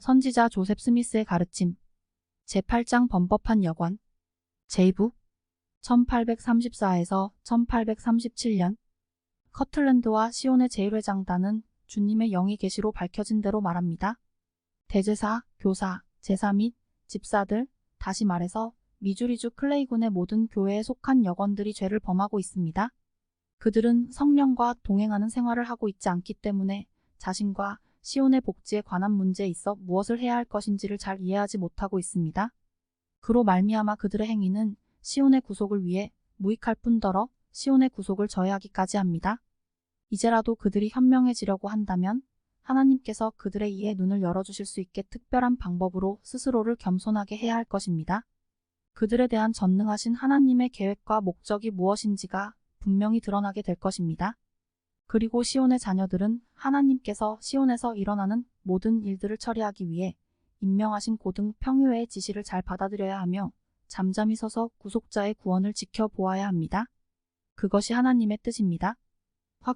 선지자 조셉 스미스의 가르침 제8장 범법한 여관 제이북 1834에서 1837년 커틀랜드와 시온의 제1회장단은 주님의 영이 계시로 밝혀진 대로 말합니다. 대제사, 교사, 제사 및 집사들, 다시 말해서 미주리주 클레이군의 모든 교회에 속한 여건들이 죄를 범하고 있습니다. 그들은 성령과 동행하는 생활을 하고 있지 않기 때문에 자신과 시온의 복지에 관한 문제에 있어 무엇을 해야 할 것인지를 잘 이해하지 못하고 있습니다. 그로 말미암아 그들의 행위는 시온의 구속을 위해 무익할 뿐더러 시온의 구속을 저해하기까지 합니다. 이제라도 그들이 현명해지려고 한다면 하나님께서 그들의 이해 눈을 열어주실 수 있게 특별한 방법으로 스스로를 겸손하게 해야 할 것입니다. 그들에 대한 전능하신 하나님의 계획과 목적이 무엇인지가 분명히 드러나게 될 것입니다. 그리고 시온의 자녀들은 하나님께서 시온에서 일어나는 모든 일들을 처리하기 위해 임명하신 고등 평유회의 지시를 잘 받아들여야 하며 잠잠히 서서 구속자의 구원을 지켜보아야 합니다. 그것이 하나님의 뜻입니다.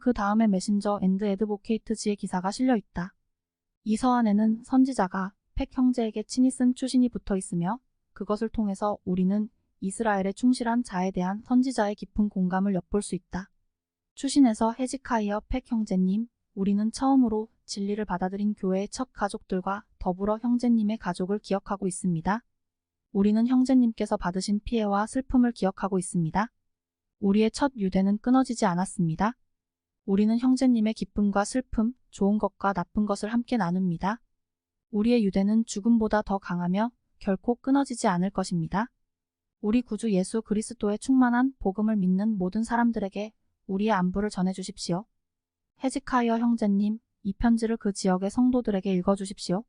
그 다음에 메신저 앤드 애드보케이트지의 기사가 실려있다. 이 서한에는 선지자가 팩 형제에게 친히 쓴 추신이 붙어 있으며 그것을 통해서 우리는 이스라엘의 충실한 자에 대한 선지자의 깊은 공감을 엿볼 수 있다. 추신에서 헤지카이어 팩 형제님, 우리는 처음으로 진리를 받아들인 교회의 첫 가족들과 더불어 형제님의 가족을 기억하고 있습니다. 우리는 형제님께서 받으신 피해와 슬픔을 기억하고 있습니다. 우리의 첫 유대는 끊어지지 않았습니다. 우리는 형제님의 기쁨과 슬픔, 좋은 것과 나쁜 것을 함께 나눕니다. 우리의 유대는 죽음보다 더 강하며 결코 끊어지지 않을 것입니다. 우리 구주 예수 그리스도의 충만한 복음을 믿는 모든 사람들에게 우리의 안부를 전해주십시오. 헤지카이어 형제님, 이 편지를 그 지역의 성도들에게 읽어주십시오.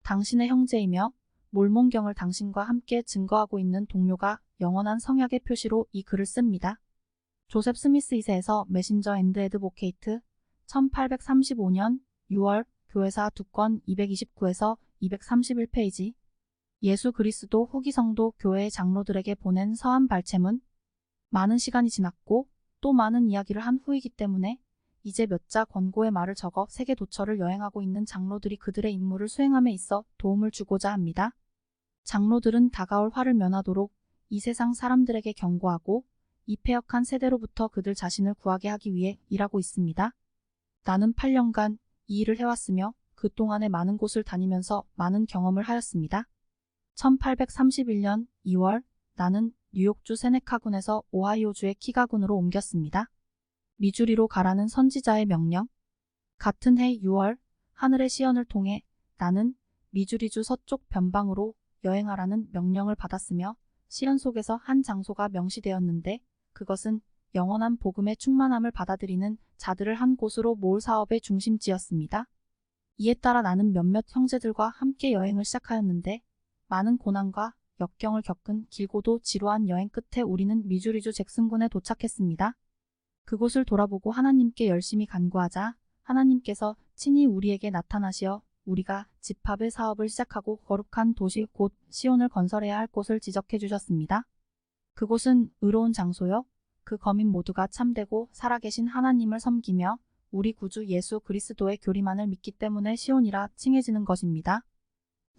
당신의 형제이며 몰몬경을 당신과 함께 증거하고 있는 동료가 영원한 성약의 표시로 이 글을 씁니다. 조셉 스미스 2세에서 메신저 앤드 애드보케이트 1835년 6월 교회사 2권 229에서 231페이지 예수 그리스도 후기 성도 교회의 장로들에게 보낸 서한 발췌문. 많은 시간이 지났고 또 많은 이야기를 한 후이기 때문에 이제 몇 자 권고의 말을 적어 세계 도처를 여행하고 있는 장로들이 그들의 임무를 수행함에 있어 도움을 주고자 합니다. 장로들은 다가올 화를 면하도록 이 세상 사람들에게 경고하고 이 패역한 세대로부터 그들 자신을 구하게 하기 위해 일하고 있습니다. 나는 8년간 이 일을 해왔으며 그 동안에 많은 곳을 다니면서 많은 경험을 하였습니다. 1831년 2월 나는 뉴욕주 세네카군에서 오하이오주의 키가군으로 옮겼습니다. 미주리로 가라는 선지자의 명령. 같은 해 6월 하늘의 시연을 통해 나는 미주리주 서쪽 변방으로 여행하라는 명령을 받았으며 시연 속에서 한 장소가 명시되었는데 그것은 영원한 복음의 충만함을 받아들이는 자들을 한 곳으로 모을 사업의 중심지였습니다. 이에 따라 나는 몇몇 형제들과 함께 여행을 시작하였는데 많은 고난과 역경을 겪은 길고도 지루한 여행 끝에 우리는 미주리주 잭슨군에 도착했습니다. 그곳을 돌아보고 하나님께 열심히 간구하자 하나님께서 친히 우리에게 나타나시어 우리가 집합의 사업을 시작하고 거룩한 도시 곧 시온을 건설해야 할 곳을 지적해 주셨습니다. 그곳은 의로운 장소요. 그 거민 모두가 참되고 살아계신 하나님을 섬기며 우리 구주 예수 그리스도의 교리만을 믿기 때문에 시온이라 칭해지는 것입니다.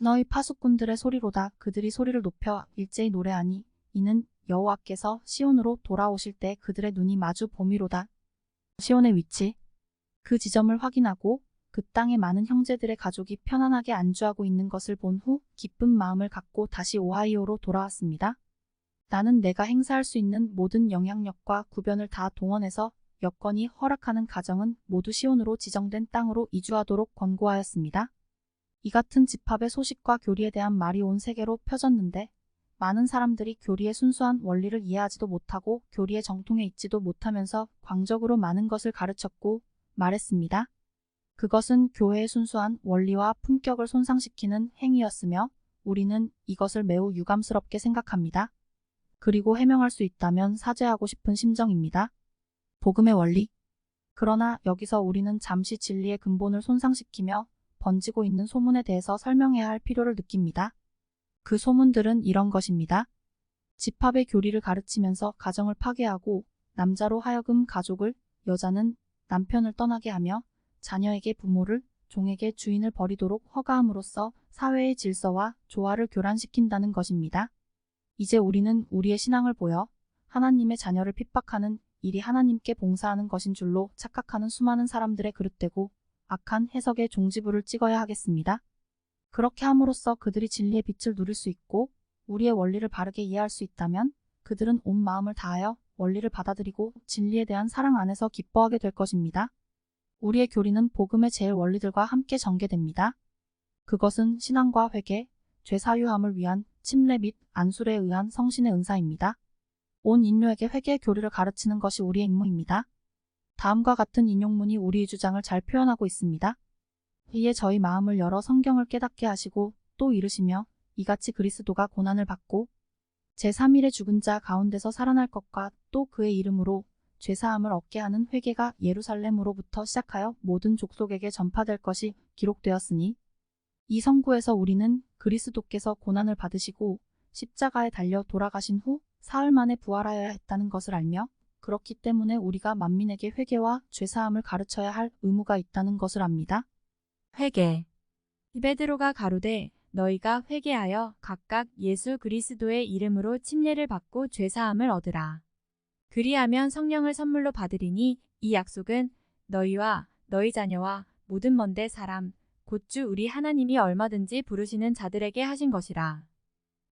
너희 파수꾼들의 소리로다 그들이 소리를 높여 일제히 노래하니 이는 여호와께서 시온으로 돌아오실 때 그들의 눈이 마주 봄이로다. 시온의 위치. 그 지점을 확인하고 그 땅의 많은 형제들의 가족이 편안하게 안주하고 있는 것을 본 후 기쁜 마음을 갖고 다시 오하이오로 돌아왔습니다. 나는 내가 행사할 수 있는 모든 영향력과 구변을 다 동원해서 여건이 허락하는 가정은 모두 시온으로 지정된 땅으로 이주하도록 권고하였습니다. 이 같은 집합의 소식과 교리에 대한 말이 온 세계로 펴졌는데 많은 사람들이 교리의 순수한 원리를 이해하지도 못하고 교리에 정통해 있지도 못하면서 광적으로 많은 것을 가르쳤고 말했습니다. 그것은 교회의 순수한 원리와 품격을 손상시키는 행위였으며 우리는 이것을 매우 유감스럽게 생각합니다. 그리고 해명할 수 있다면 사죄하고 싶은 심정입니다. 복음의 원리. 그러나 여기서 우리는 잠시 진리의 근본을 손상시키며 번지고 있는 소문에 대해서 설명해야 할 필요를 느낍니다. 그 소문들은 이런 것입니다. 집합의 교리를 가르치면서 가정을 파괴하고 남자로 하여금 가족을, 여자는 남편을 떠나게 하며 자녀에게 부모를, 종에게 주인을 버리도록 허가함으로써 사회의 질서와 조화를 교란시킨다는 것입니다. 이제 우리는 우리의 신앙을 보여 하나님의 자녀를 핍박하는 일이 하나님께 봉사하는 것인 줄로 착각하는 수많은 사람들의 그릇되고 악한 해석의 종지부를 찍어야 하겠습니다. 그렇게 함으로써 그들이 진리의 빛을 누릴 수 있고 우리의 원리를 바르게 이해할 수 있다면 그들은 온 마음을 다하여 원리를 받아들이고 진리에 대한 사랑 안에서 기뻐하게 될 것입니다. 우리의 교리는 복음의 제일 원리들과 함께 전개됩니다. 그것은 신앙과 회개, 죄 사유함을 위한 침례 및 안술에 의한 성신의 은사입니다. 온 인류에게 회개의 교리를 가르치는 것이 우리의 임무입니다. 다음과 같은 인용문이 우리의 주장을 잘 표현하고 있습니다. 이에 저희 마음을 열어 성경을 깨닫게 하시고 또 이르시며 이같이 그리스도가 고난을 받고 제3일에 죽은 자 가운데서 살아날 것과 또 그의 이름으로 죄사함을 얻게 하는 회개가 예루살렘으로부터 시작하여 모든 족속에게 전파될 것이 기록되었으니 이 성구에서 우리는 그리스도께서 고난을 받으시고 십자가에 달려 돌아가신 후 사흘 만에 부활하여야 했다는 것을 알며 그렇기 때문에 우리가 만민에게 회개와 죄사함을 가르쳐야 할 의무가 있다는 것을 압니다. 회개. 베드로가 가로되 너희가 회개하여 각각 예수 그리스도의 이름으로 침례를 받고 죄사함을 얻으라. 그리하면 성령을 선물로 받으리니 이 약속은 너희와 너희 자녀와 모든 먼데 사람 곧 주 우리 하나님이 얼마든지 부르시는 자들에게 하신 것이라.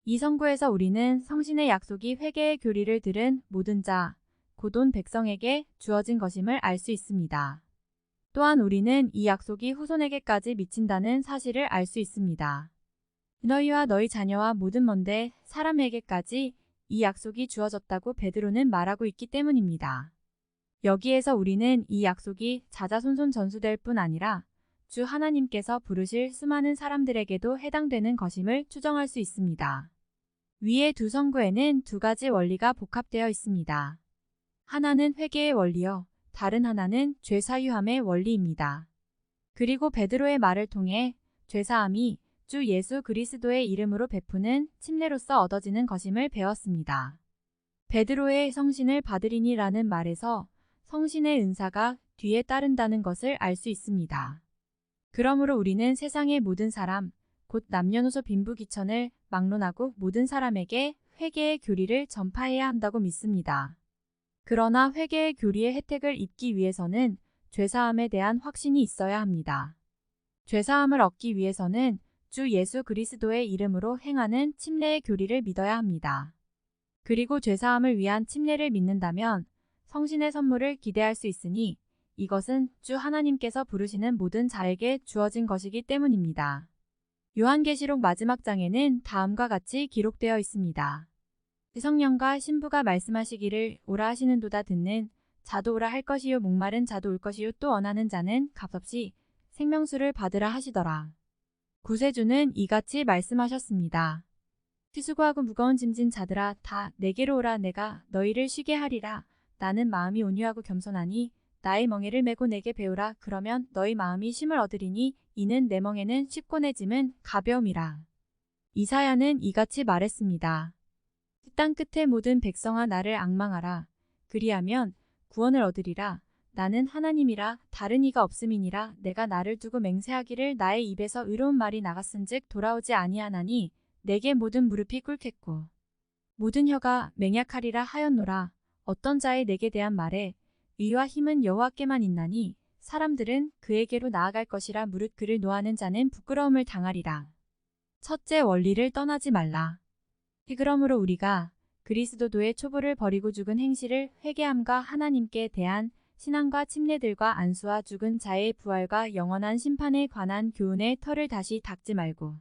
이 성구에서 우리는 성신의 약속이 회개의 교리를 들은 모든 자, 곧 온 백성에게 주어진 것임을 알 수 있습니다. 또한 우리는 이 약속이 후손에게까지 미친다는 사실을 알 수 있습니다. 너희와 너희 자녀와 모든 먼데 사람에게까지 이 약속이 주어졌다고 베드로는 말하고 있기 때문입니다. 여기에서 우리는 이 약속이 자자손손 전수될 뿐 아니라 주 하나님께서 부르실 수많은 사람들에게도 해당되는 것임을 추정할 수 있습니다. 위의 두 성구에는 두 가지 원리가 복합되어 있습니다. 하나는 회개의 원리요, 다른 하나는 죄사유함의 원리입니다. 그리고 베드로의 말을 통해 죄사함이 주 예수 그리스도의 이름으로 베푸는 침례로서 얻어지는 것임을 배웠습니다. 베드로의 성신을 받으리니라는 말에서 성신의 은사가 뒤에 따른다는 것을 알 수 있습니다. 그러므로 우리는 세상의 모든 사람, 곧 남녀노소 빈부귀천을 막론하고 모든 사람에게 회개의 교리를 전파해야 한다고 믿습니다. 그러나 회개의 교리의 혜택을 입기 위해서는 죄사함에 대한 확신이 있어야 합니다. 죄사함을 얻기 위해서는 주 예수 그리스도의 이름으로 행하는 침례의 교리를 믿어야 합니다. 그리고 죄사함을 위한 침례를 믿는다면 성신의 선물을 기대할 수 있으니 이것은 주 하나님께서 부르시는 모든 자에게 주어진 것이기 때문입니다. 요한계시록 마지막 장에는 다음과 같이 기록되어 있습니다. 성령과 신부가 말씀하시기를 오라 하시는도다. 듣는 자도 오라 할 것이요 목마른 자도 올 것이요 또 원하는 자는 값없이 생명수를 받으라 하시더라. 구세주는 이같이 말씀하셨습니다. 수고하고 무거운 짐진 자들아 다 내게로 오라. 내가 너희를 쉬게 하리라. 나는 마음이 온유하고 겸손하니 나의 멍에를 메고 내게 배우라. 그러면 너희 마음이 쉼을 얻으리니 이는 내 멍에는 쉽고 내 짐은 가벼움이라. 이사야는 이같이 말했습니다. 땅 끝의 모든 백성아 나를 앙망하라. 그리하면 구원을 얻으리라. 나는 하나님이라 다른 이가 없음이니라. 내가 나를 두고 맹세하기를 나의 입에서 의로운 말이 나갔은즉 돌아오지 아니하나니 내게 모든 무릎이 꿇겠고 모든 혀가 맹약하리라 하였노라. 어떤 자의 내게 대한 말에 위와 힘은 여호와께만 있나니 사람들은 그에게로 나아갈 것이라. 무릇 그를 노하는 자는 부끄러움을 당하리라. 첫째 원리를 떠나지 말라. 그러므로 우리가 그리스도도의 초보를 버리고 죽은 행실을 회개함과 하나님께 대한 신앙과 침례들과 안수와 죽은 자의 부활과 영원한 심판에 관한 교훈의 털을 다시 닦지 말고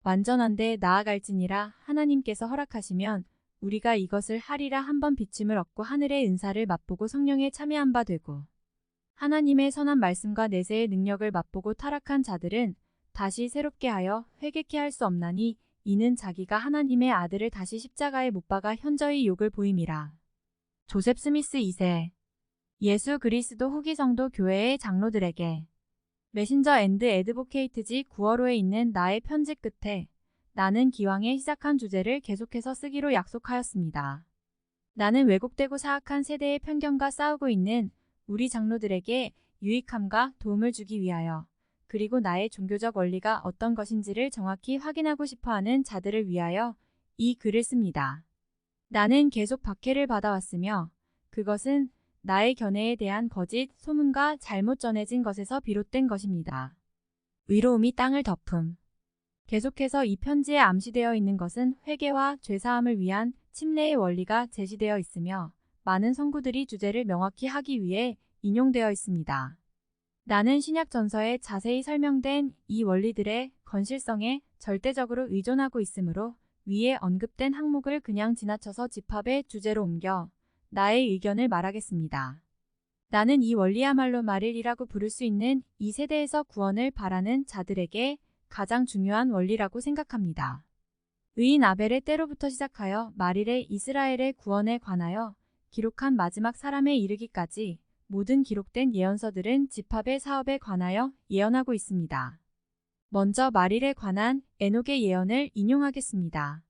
완전한데 나아갈지니라. 하나님께서 허락하시면 우리가 이것을 하리라. 한번 비침을 얻고 하늘의 은사를 맛보고 성령에 참여한 바 되고 하나님의 선한 말씀과 내세의 능력을 맛보고 타락한 자들은 다시 새롭게 하여 회개케 할 수 없나니 이는 자기가 하나님의 아들을 다시 십자가에 못 박아 현저히 욕을 보임이라. 조셉 스미스 2세 예수 그리스도 후기 성도 교회의 장로들에게 메신저 앤드 애드보케이트지 9월호에 있는 나의 편지 끝에 나는 기왕에 시작한 주제를 계속해서 쓰기로 약속하였습니다. 나는 왜곡되고 사악한 세대의 편견과 싸우고 있는 우리 장로들에게 유익함과 도움을 주기 위하여 그리고 나의 종교적 원리가 어떤 것인지를 정확히 확인하고 싶어하는 자들을 위하여 이 글을 씁니다. 나는 계속 박해를 받아왔으며 그것은 나의 견해에 대한 거짓 소문과 잘못 전해진 것에서 비롯된 것입니다. 의로움이 땅을 덮음. 계속해서 이 편지에 암시되어 있는 것은 회개와 죄사함을 위한 침례의 원리가 제시되어 있으며 많은 성구들이 주제를 명확히 하기 위해 인용되어 있습니다. 나는 신약 전서에 자세히 설명된 이 원리들의 건실성에 절대적으로 의존하고 있으므로 위에 언급된 항목을 그냥 지나쳐서 집합의 주제로 옮겨 나의 의견을 말하겠습니다. 나는 이 원리야말로 마릴이라고 부를 수 있는 이 세대에서 구원을 바라는 자들에게 가장 중요한 원리라고 생각합니다. 의인 아벨의 때로부터 시작하여 마릴의 이스라엘의 구원에 관하여 기록한 마지막 사람에 이르기까지 모든 기록된 예언서들은 집합의 사업에 관하여 예언하고 있습니다. 먼저 마릴에 관한 에녹의 예언을 인용하겠습니다.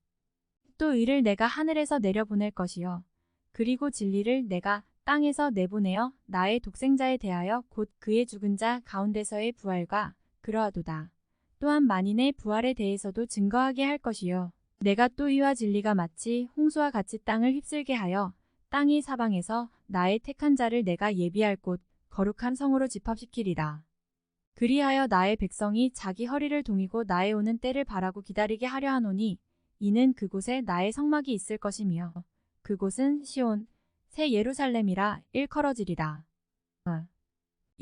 또 의를 내가 하늘에서 내려보낼 것이요 그리고 진리를 내가 땅에서 내보내어 나의 독생자에 대하여 곧 그의 죽은 자 가운데서의 부활과 그러하도다. 또한 만인의 부활에 대해서도 증거하게 할 것이요 내가 또 의와 진리가 마치 홍수와 같이 땅을 휩쓸게 하여 땅이 사방에서 나의 택한 자를 내가 예비할 곳 거룩한 성으로 집합시키리라. 그리하여 나의 백성이 자기 허리를 동이고 나의 오는 때를 바라고 기다리게 하려 하노니 이는 그곳에 나의 성막이 있을 것이며 그곳은 시온 새 예루살렘이라 일컬어지리라.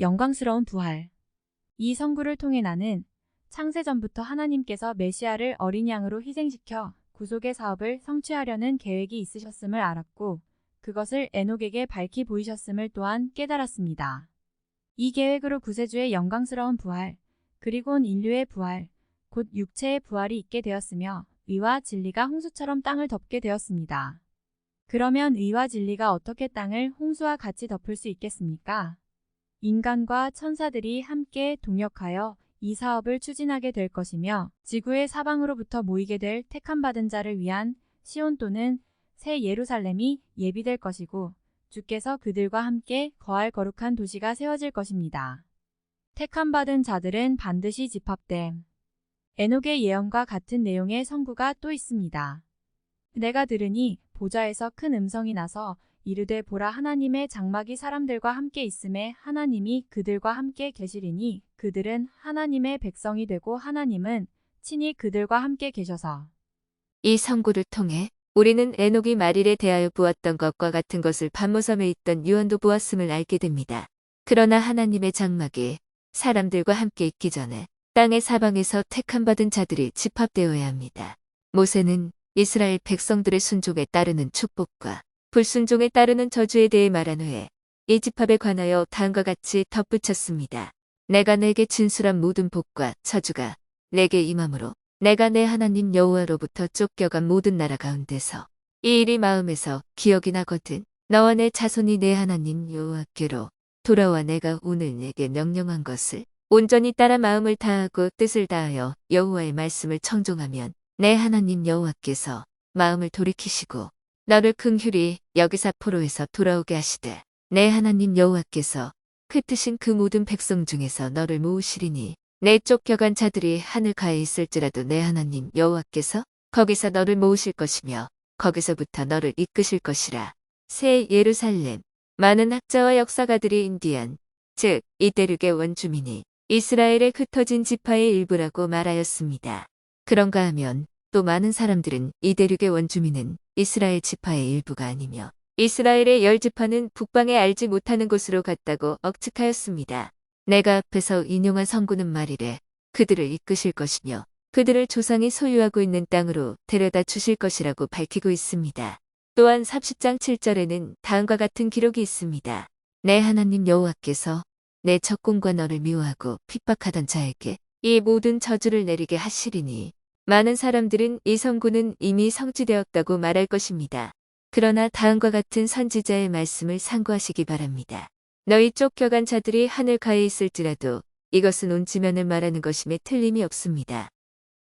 영광스러운 부활. 이 성구를 통해 나는 창세전부터 하나님께서 메시아를 어린 양으로 희생시켜 구속의 사업을 성취하려는 계획이 있으셨음을 알았고 그것을 에녹에게 밝히 보이셨음을 또한 깨달았습니다. 이 계획으로 구세주의 영광스러운 부활, 그리고 온 인류의 부활, 곧 육체의 부활이 있게 되었으며 의와 진리가 홍수처럼 땅을 덮게 되었습니다. 그러면 의와 진리가 어떻게 땅을 홍수와 같이 덮을 수 있겠습니까? 인간과 천사들이 함께 동역하여 이 사업을 추진하게 될 것이며 지구의 사방으로부터 모이게 될 택함받은 자를 위한 시온 또는 새 예루살렘이 예비될 것이고 주께서 그들과 함께 거할 거룩한 도시가 세워질 것입니다. 택함받은 자들은 반드시 집합됨. 에녹의 예언과 같은 내용의 성구가 또 있습니다. 내가 들으니 보좌에서 큰 음성이 나서 이르되 보라 하나님의 장막이 사람들과 함께 있음에 하나님이 그들과 함께 계시리니 그들은 하나님의 백성이 되고 하나님은 친히 그들과 함께 계셔서. 이 성구를 통해 우리는 에녹이 마릴에 대하여 보았던 것과 같은 것을 반모섬에 있던 유언도 보았음을 알게 됩니다. 그러나 하나님의 장막이 사람들과 함께 있기 전에 땅의 사방에서 택함받은 자들이 집합되어야 합니다. 모세는 이스라엘 백성들의 순종에 따르는 축복과 불순종에 따르는 저주에 대해 말한 후에 이 집합에 관하여 다음과 같이 덧붙였습니다. 내가 내게 진술한 모든 복과 저주가 내게 임함으로 내가 내 하나님 여호와로부터 쫓겨간 모든 나라 가운데서 이 일이 마음에서 기억이 나거든 너와 내 자손이 내 하나님 여호와께로 돌아와 내가 오늘 내게 명령한 것을 온전히 따라 마음을 다하고 뜻을 다하여 여호와의 말씀을 청종하면 내 하나님 여호와께서 마음을 돌이키시고 너를 긍휼히 여기사 포로에서 돌아오게 하시되 내 하나님 여호와께서 흩으신 그 모든 백성 중에서 너를 모으시리니 내 쫓겨간 자들이 하늘가에 있을지라도 내 하나님 여호와께서 거기서 너를 모으실 것이며 거기서부터 너를 이끄실 것이라. 새 예루살렘. 많은 학자와 역사가들이 인디안, 즉 이대륙의 원주민이 이스라엘에 흩어진 지파의 일부라고 말하였습니다. 그런가 하면 또 많은 사람들은 이대륙의 원주민은 이스라엘 지파의 일부가 아니며 이스라엘의 10지파는 북방에 알지 못하는 곳으로 갔다고 억측하였습니다. 내가 앞에서 인용한 성구는 말이래 그들을 이끄실 것이며 그들을 조상이 소유하고 있는 땅으로 데려다 주실 것이라고 밝히고 있습니다. 또한 30장 7절에는 다음과 같은 기록이 있습니다. 내 하나님 여호와께서 내 적군과 너를 미워하고 핍박하던 자에게 이 모든 저주를 내리게 하시리니 많은 사람들은 이 성구는 이미 성취되었다고 말할 것입니다. 그러나 다음과 같은 선지자의 말씀을 상고하시기 바랍니다. 너희 쫓겨간 자들이 하늘가에 있을지라도 이것은 온 지면을 말하는 것임에 틀림이 없습니다.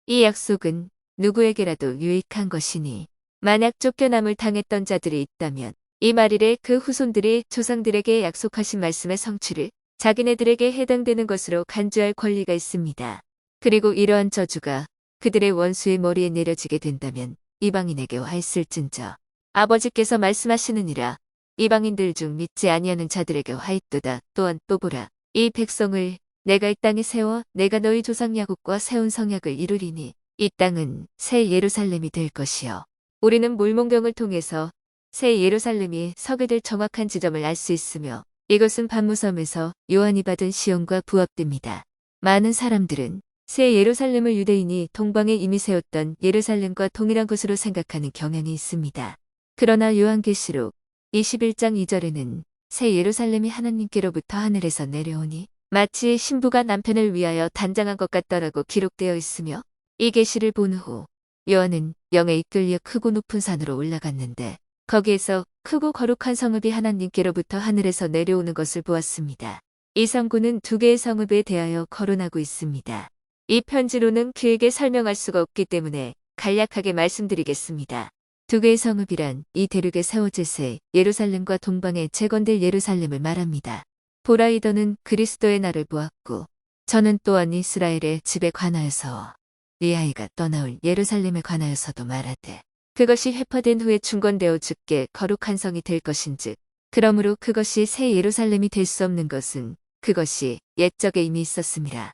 이 약속은 누구에게라도 유익한 것이니 만약 쫓겨남을 당했던 자들이 있다면 이 말일에 그 후손들이 조상들에게 약속하신 말씀의 성취를 자기네들에게 해당되는 것으로 간주할 권리가 있습니다. 그리고 이러한 저주가 그들의 원수의 머리에 내려지게 된다면 이방인에게 와 있을진저. 아버지께서 말씀하시느니라. 이방인들 중 믿지 아니하는 자들에게 와 있도다. 또한 또 보라. 이 백성을 내가 이 땅에 세워 내가 너희 조상 야곱과 세운 성약을 이루리니 이 땅은 새 예루살렘이 될 것이요. 우리는 물문경을 통해서 새 예루살렘이 서게 될 정확한 지점을 알 수 있으며 이것은 반무섬에서 요한이 받은 시험과 부합됩니다. 많은 사람들은 새 예루살렘을 유대인이 동방에 이미 세웠던 예루살렘과 동일한 것으로 생각하는 경향이 있습니다. 그러나 요한계시록 21장 2절에는 새 예루살렘이 하나님께로부터 하늘에서 내려오니 마치 신부가 남편을 위하여 단장한 것 같다라고 기록되어 있으며 이 계시를 본 후 요한은 영에 이끌려 크고 높은 산으로 올라갔는데 거기에서 크고 거룩한 성읍이 하나님께로부터 하늘에서 내려오는 것을 보았습니다. 이 성구는 두 개의 성읍에 대하여 거론하고 있습니다. 이 편지로는 그에게 설명할 수가 없기 때문에 간략하게 말씀드리겠습니다. 두 개의 성읍이란 이 대륙에 세워질 새 예루살렘과 동방에 재건될 예루살렘을 말합니다. 보라이더는 그리스도의 날을 보았고 저는 또한 이스라엘의 집에 관하여서 네 아이가 떠나올 예루살렘에 관하여서도 말하되 그것이 회파된 후에 중건되어 주께 거룩한 성이 될 것인즉 그러므로 그것이 새 예루살렘이 될 수 없는 것은 그것이 옛적에 이미 있었음이라.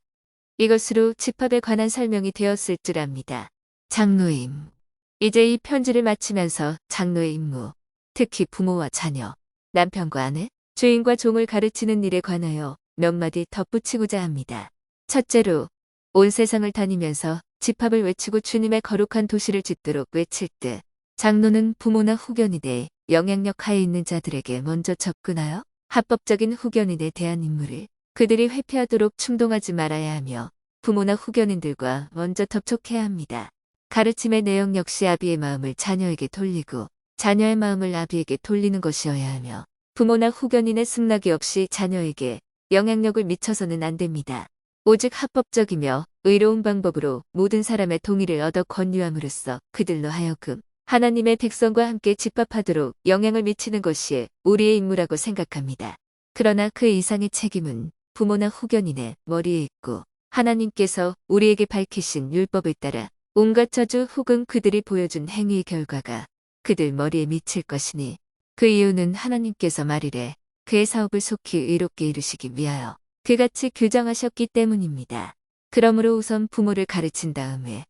이것으로 집합에 관한 설명이 되었을 줄 압니다. 장로의 임무. 이제 이 편지를 마치면서 장로의 임무, 특히 부모와 자녀, 남편과 아내, 주인과 종을 가르치는 일에 관하여 몇 마디 덧붙이고자 합니다. 첫째로 온 세상을 다니면서 집합을 외치고 주님의 거룩한 도시를 짓도록 외칠 때 장로는 부모나 후견인의 영향력 하에 있는 자들에게 먼저 접근하여 합법적인 후견인에 대한 임무를 그들이 회피하도록 충동하지 말아야 하며 부모나 후견인들과 먼저 접촉해야 합니다. 가르침의 내용 역시 아비의 마음을 자녀에게 돌리고 자녀의 마음을 아비에게 돌리는 것이어야 하며 부모나 후견인의 승낙이 없이 자녀에게 영향력을 미쳐서는 안 됩니다. 오직 합법적이며 의로운 방법으로 모든 사람의 동의를 얻어 권유함으로써 그들로 하여금 하나님의 백성과 함께 집합하도록 영향을 미치는 것이 우리의 임무라고 생각합니다. 그러나 그 이상의 책임은 부모나 후견인의 머리에 있고 하나님께서 우리에게 밝히신 율법을 따라 온갖 저주 혹은 그들이 보여준 행위의 결과가 그들 머리에 미칠 것이니 그 이유는 하나님께서 말이래 그의 사업을 속히 의롭게 이루시기 위하여 그같이 규정하셨기 때문입니다. 그러므로 우선 부모를 가르친 다음에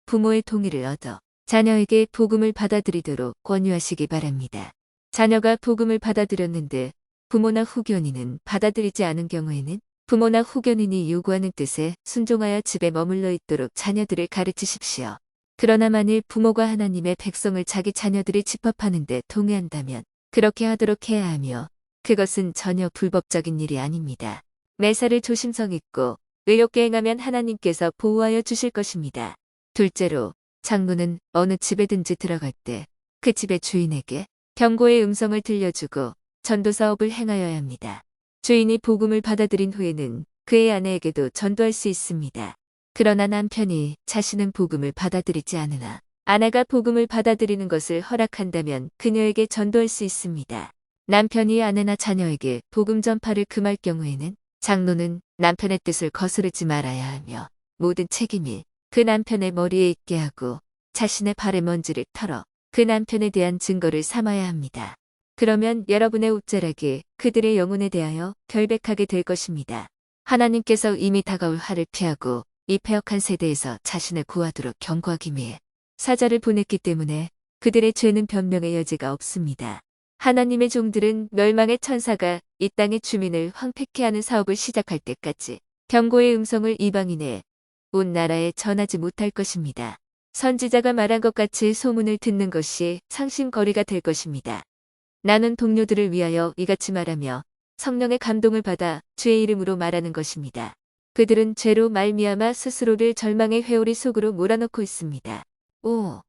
부모의 동의를 얻어 자녀에게 복음을 받아들이도록 권유하시기 바랍니다. 자녀가 복음을 받아들였는데 부모나 후견인은 받아들이지 않은 경우에는 부모나 후견인이 요구하는 뜻에 순종하여 집에 머물러 있도록 자녀들을 가르치십시오. 그러나 만일 부모가 하나님의 백성을 자기 자녀들이 집합하는 데 동의한다면 그렇게 하도록 해야 하며 그것은 전혀 불법적인 일이 아닙니다. 매사를 조심성 있고 의롭게 행하면 하나님께서 보호하여 주실 것입니다. 둘째로 장로는 어느 집에든지 들어갈 때 그 집의 주인에게 경고의 음성을 들려주고 전도 사업을 행하여야 합니다. 주인이 복음을 받아들인 후에는 그의 아내에게도 전도할 수 있습니다. 그러나 남편이 자신은 복음을 받아들이지 않으나 아내가 복음을 받아들이는 것을 허락한다면 그녀에게 전도할 수 있습니다. 남편이 아내나 자녀에게 복음 전파를 금할 경우에는 장로는 남편의 뜻을 거스르지 말아야 하며 모든 책임이 그 남편의 머리에 있게 하고 자신의 발의 먼지를 털어 그 남편에 대한 증거를 삼아야 합니다. 그러면 여러분의 옷자락이 그들의 영혼에 대하여 결백하게 될 것입니다. 하나님께서 이미 다가올 화를 피하고 이 패역한 세대에서 자신을 구하도록 경고하기 위해 사자를 보냈기 때문에 그들의 죄는 변명의 여지가 없습니다. 하나님의 종들은 멸망의 천사가 이 땅의 주민을 황폐케 하는 사업을 시작할 때까지 경고의 음성을 이방인의 온 나라에 전하지 못할 것입니다. 선지자가 말한 것 같이 소문을 듣는 것이 상심거리가 될 것입니다. 나는 동료들을 위하여 이같이 말하며 성령의 감동을 받아 주의 이름으로 말하는 것입니다. 그들은 죄로 말미암아 스스로를 절망의 회오리 속으로 몰아넣고 있습니다. 오,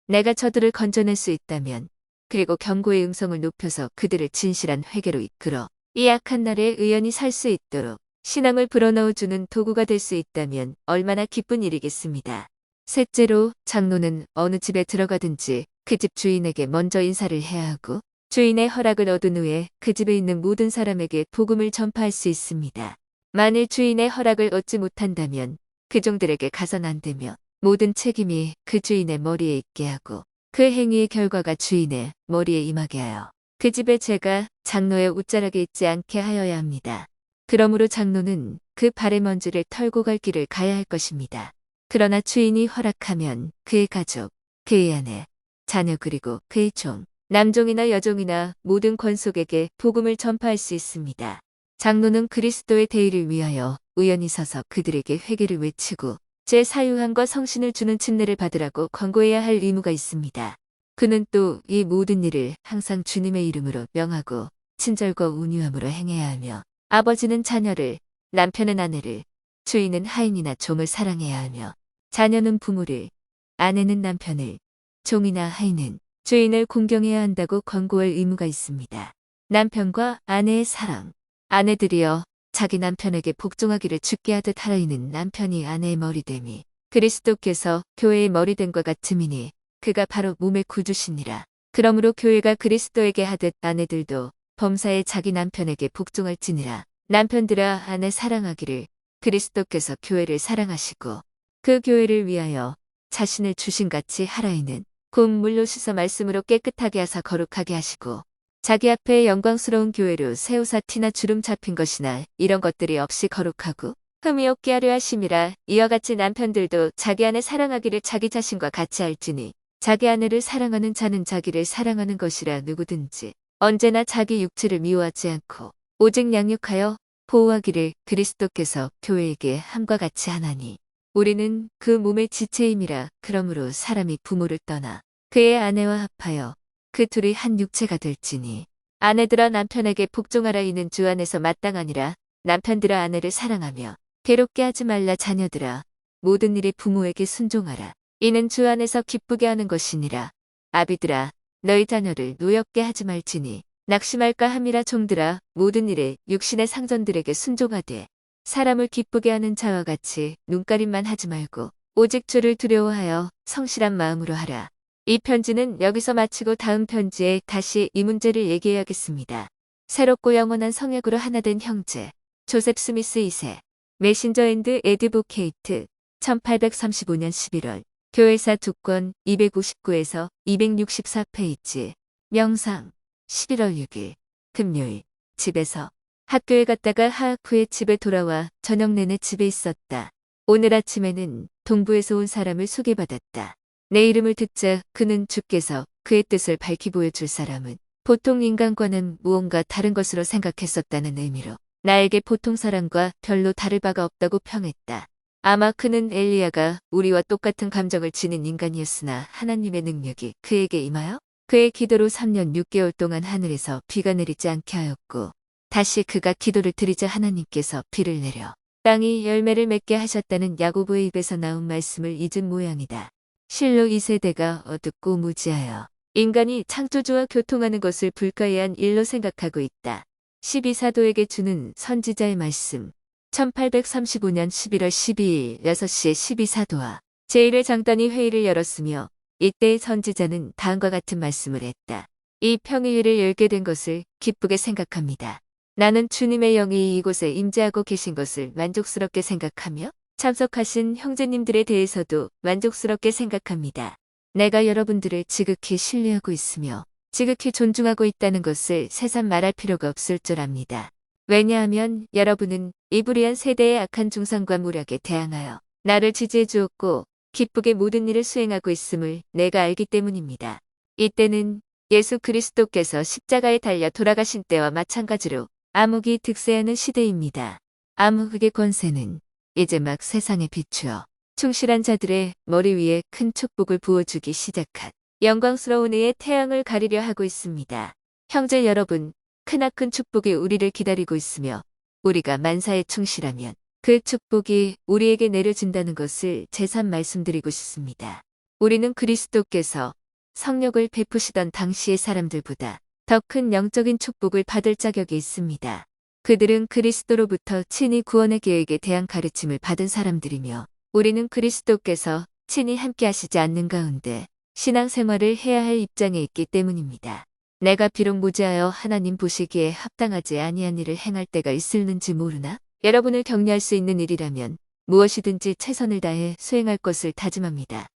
내가 저들을 건져낼 수 있다면 그리고 경고의 음성을 높여서 그들을 진실한 회개로 이끌어 이 악한 날에 의연히 살 수 있도록 신앙을 불어넣어주는 도구가 될 수 있다면 얼마나 기쁜 일이겠습니다. 셋째로 장로는 어느 집에 들어가든지 그 집 주인에게 먼저 인사를 해야 하고 주인의 허락을 얻은 후에 그 집에 있는 모든 사람에게 복음을 전파할 수 있습니다. 만일 주인의 허락을 얻지 못한다면 그 종들에게 가선 안 되며 모든 책임이 그 주인의 머리에 있게 하고 그 행위의 결과가 주인의 머리에 임하게 하여 그 집의 죄가 장로의 옷자락에 있지 않게 하여야 합니다. 그러므로 장로는 그 발의 먼지를 털고 갈 길을 가야 할 것입니다. 그러나 주인이 허락하면 그의 가족, 그의 아내, 자녀 그리고 그의 종, 남종이나 여종이나 모든 권속에게 복음을 전파할 수 있습니다. 장로는 그리스도의 대의를 위하여 우연히 서서 그들에게 회개를 외치고 제 사유함과 성신을 주는 침례를 받으라고 권고해야 할 의무가 있습니다. 그는 또 이 모든 일을 항상 주님의 이름으로 명하고 친절과 온유함으로 행해야 하며 아버지는 자녀를, 남편은 아내를, 주인은 하인이나 종을 사랑해야 하며 자녀는 부모를, 아내는 남편을, 종이나 하인은 주인을 공경해야 한다고 권고할 의무가 있습니다. 남편과 아내의 사랑. 아내들이여 자기 남편에게 복종하기를 죽게 하듯 하라. 이는 남편이 아내의 머리됨이 그리스도께서 교회의 머리됨과 같음이니 그가 바로 몸의 구주시니라. 그러므로 교회가 그리스도에게 하듯 아내들도 범사에 자기 남편에게 복종할지니라. 남편들아 아내 사랑하기를 그리스도께서 교회를 사랑하시고 그 교회를 위하여 자신을 주신같이 하라이는 곧 물로 씻어 말씀으로 깨끗하게 하사 거룩하게 하시고 자기 앞에 영광스러운 교회로 세우사 티나 주름 잡힌 것이나 이런 것들이 없이 거룩하고 흠이 없게 하려 하심이라. 이와 같이 남편들도 자기 아내 사랑하기를 자기 자신과 같이 할지니 자기 아내를 사랑하는 자는 자기를 사랑하는 것이라. 누구든지 언제나 자기 육체를 미워하지 않고 오직 양육하여 보호하기를 그리스도께서 교회에게 함과 같이 하나니 우리는 그 몸의 지체임이라. 그러므로 사람이 부모를 떠나 그의 아내와 합하여 그 둘이 한 육체가 될지니 아내들아 남편에게 복종하라. 이는 주 안에서 마땅하니라. 남편들아 아내를 사랑하며 괴롭게 하지 말라. 자녀들아 모든 일에 부모에게 순종하라. 이는 주 안에서 기쁘게 하는 것이니라. 아비들아 너희 자녀를 노엽게 하지 말지니 낙심할까 함이라. 종들아 모든 일에 육신의 상전들에게 순종하되 사람을 기쁘게 하는 자와 같이 눈가림만 하지 말고 오직 주를 두려워하여 성실한 마음으로 하라. 이 편지는 여기서 마치고 다음 편지에 다시 이 문제를 얘기해야겠습니다. 새롭고 영원한 성약으로 하나 된 형제 조셉 스미스 2세 메신저 앤드 에드보케이트 1835년 11월 교회사 2권 259에서 264페이지 명상 11월 6일 금요일 집에서 학교에 갔다가 하학 후에 집에 돌아와 저녁 내내 집에 있었다. 오늘 아침에는 동부에서 온 사람을 소개받았다. 내 이름을 듣자 그는 주께서 그의 뜻을 밝히 보여줄 사람은 보통 인간과는 무언가 다른 것으로 생각했었다는 의미로 나에게 보통 사람과 별로 다를 바가 없다고 평했다. 아마 그는 엘리야가 우리와 똑같은 감정을 지닌 인간이었으나 하나님의 능력이 그에게 임하여 그의 기도로 3년 6개월 동안 하늘에서 비가 내리지 않게 하였고 다시 그가 기도를 드리자 하나님께서 비를 내려 땅이 열매를 맺게 하셨다는 야고보의 입에서 나온 말씀을 잊은 모양이다. 실로 이 세대가 어둡고 무지하여 인간이 창조주와 교통하는 것을 불가해한 일로 생각하고 있다. 12사도에게 주는 선지자의 말씀 1835년 11월 12일 6시에 12사도와 제1회 장단이 회의를 열었으며 이때 선지자는 다음과 같은 말씀을 했다. 이 평의회를 열게 된 것을 기쁘게 생각합니다. 나는 주님의 영이 이곳에 임재하고 계신 것을 만족스럽게 생각하며 참석하신 형제님들에 대해서도 만족스럽게 생각합니다. 내가 여러분들을 지극히 신뢰하고 있으며 지극히 존중하고 있다는 것을 새삼 말할 필요가 없을 줄 압니다. 왜냐하면 여러분은 이 불의한 세대의 악한 중상과 무력에 대항하여 나를 지지해 주었고 기쁘게 모든 일을 수행하고 있음을 내가 알기 때문입니다. 이때는 예수 그리스도께서 십자가에 달려 돌아가신 때와 마찬가지로 암흑이 득세하는 시대입니다. 암흑의 권세는 이제 막 세상에 비추어 충실한 자들의 머리 위에 큰 축복을 부어주기 시작한 영광스러운 의의 태양을 가리려 하고 있습니다. 형제 여러분, 크나큰 축복이 우리를 기다리고 있으며 우리가 만사에 충실하면 그 축복이 우리에게 내려진다는 것을 재산 말씀드리고 싶습니다. 우리는 그리스도께서 성령을 베푸시던 당시의 사람들보다 더 큰 영적인 축복을 받을 자격이 있습니다. 그들은 그리스도로부터 친히 구원의 계획에 대한 가르침을 받은 사람들이며 우리는 그리스도께서 친히 함께 하시지 않는 가운데 신앙생활을 해야 할 입장에 있기 때문입니다. 내가 비록 무지하여 하나님 보시기에 합당하지 아니한 일을 행할 때가 있을는지 모르나 여러분을 격려할 수 있는 일이라면 무엇이든지 최선을 다해 수행할 것을 다짐합니다.